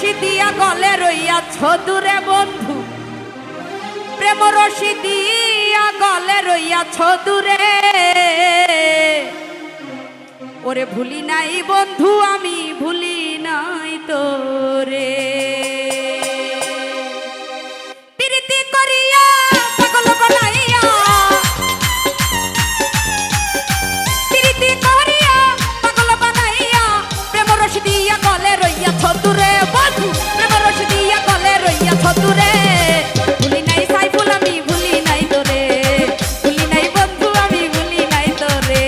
রশি দিয়া গলে রইয়াছ দূরে বন্ধু, প্রেম রশি দিয়া গলে রইয়াছ দূরে। ওরে ভুলি নাই বন্ধু আমি ভুলি নাই তোরে। প্রীতি করিয়া পাগল বানাইয়া, প্রীতি করিয়া পাগল বানাইয়া, প্রেম রশি দিয়া গলে রইয়াছ দূরে বন্ধু, প্রেম রশি দিয়া গলে রইয়াছ দূরে। ভুলি নাই সাইফুল আমি ভুলি নাই তোরে, ভুলি নাই বন্ধু আমি ভুলি নাই তোরে।